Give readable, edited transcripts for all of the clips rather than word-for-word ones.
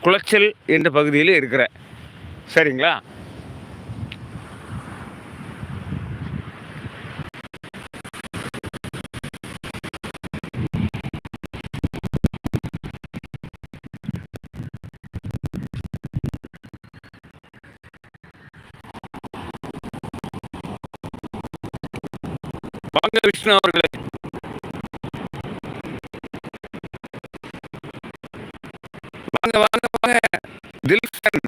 குளச்சல் என்ற பகுதியில் இருக்கிறேன். சரிங்களா? வாங்க விஷ்ணு அவர்களே. வாங்க வாங்க வாங்க. தில்சன்.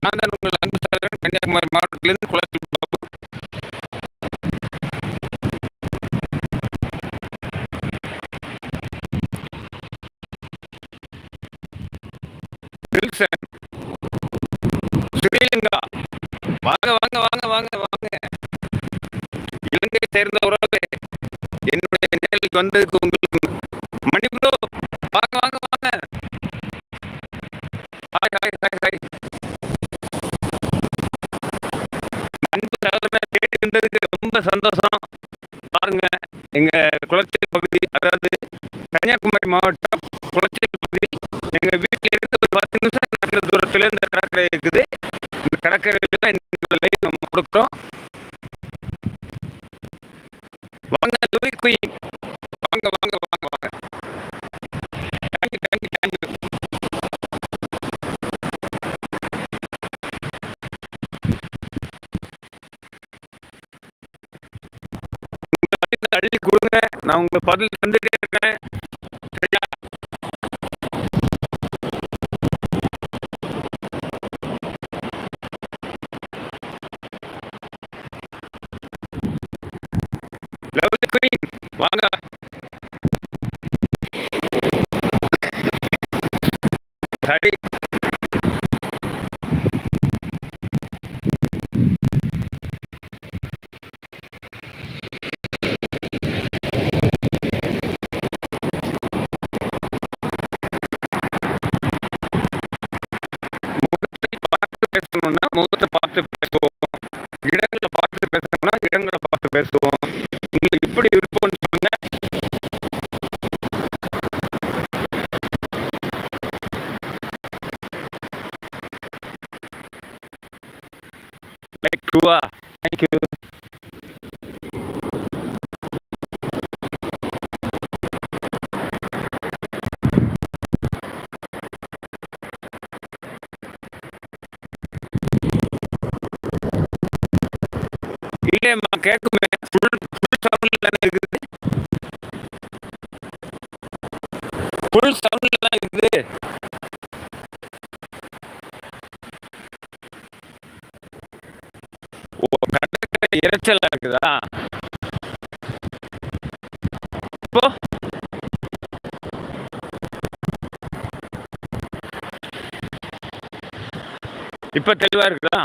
நான் தான் உங்கள் அன்பு சகோதரன், கன்னியாகுமரி மாவட்டத்திலிருந்து குளச்சல் பாபு. தில்சன், ஸ்ரீலங்கா. வாங்க வாங்க வாங்க வாங்க வாங்க. இலங்கையை சேர்ந்த உறவு என்னுடைய நேரில் வந்ததுக்கு உங்களுக்கு மணி ப்ரோ. வாங்க வாங்க வாங்க. Hi hi hi hi. அன்பு சகோதரனை கேட்டுக்கிட்டதுக்கு ரொம்ப சந்தோஷம். பாருங்க, எங்க குளச்சல் பகுதி, அதாவது கன்னியாகுமரி மாவட்டம் குளச்சல் பகுதி, எங்க வீட்டில் இருந்து ஒரு 10 நிமிஷம் நடந்த தூரத்துல இந்த கடற்கரை இருக்குது. இந்த கடற்கரையில தான் இந்த லைவ் நம்ம கொடுக்குறோம். வாங்க லூயி குயின். வாங்க வாங்க வாங்க வாங்க. Thank you thank you thank you. அள்ளி கொடுங்க, நான் உங்களுக்கு பதில் தந்துட்டே இருக்கேன். சரியா? லவ்லி குயின் வாங்க. சரி, பார்த்து பேசணும்னா முகத்தை பார்த்து பேசுவோம். இடங்களை பார்த்து பேசணும்னா இடங்களை பார்த்து பேசுவோம். உங்களுக்கு இப்படி விருப்பம்னு சொல்லுங்க. லைக் டூவா? தேங்க்யூ. இல்லையம்மா, கேட்குமே. ஃபுல் சவுண்டில் தானே இருக்குது. ஃபுல் சவுண்டில் தான் இருக்குது. ஓ, கடற்கரை இறைச்சலா இருக்குதா? இப்போ இப்போ தெளிவா இருக்குதா?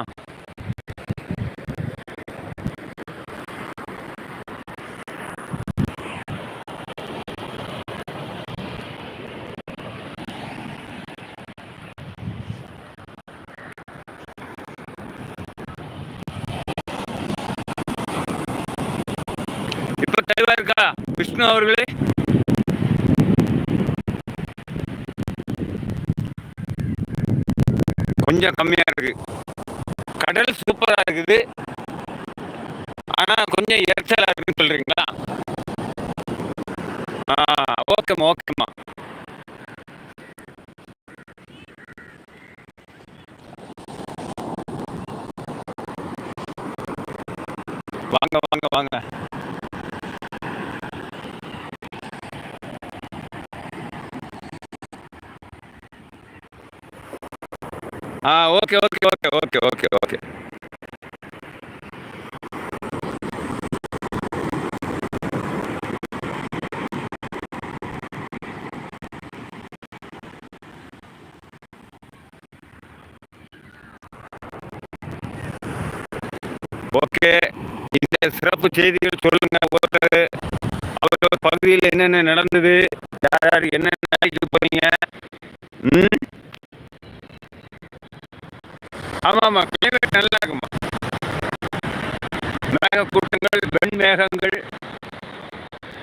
இப்போ தெளிவா இருக்கா விஷ்ணு அவர்களே? கொஞ்சம் கம்மியா இருக்கு. கடல் சூப்பரா இருக்குது, ஆனா கொஞ்சம் இறைச்சலா இருக்குன்னு சொல்றீங்களா? ஓகேம்மா ஓகேம்மா. வாங்க வாங்க வாங்க. Okay okay okay okay okay okay. Okay, இந்த சிறப்பு செய்திகள் சொல்லுங்க. ஒருத்தர் அவர் பகுதியில் என்னென்ன நடந்தது, யார் யார் என்னென்ன வேலைக்கு போனீங்க. ஆமாம்மா, கிளைமேட் நல்லா இருக்குமா. மேகக்கூட்டங்கள், வெண்மேகங்கள்,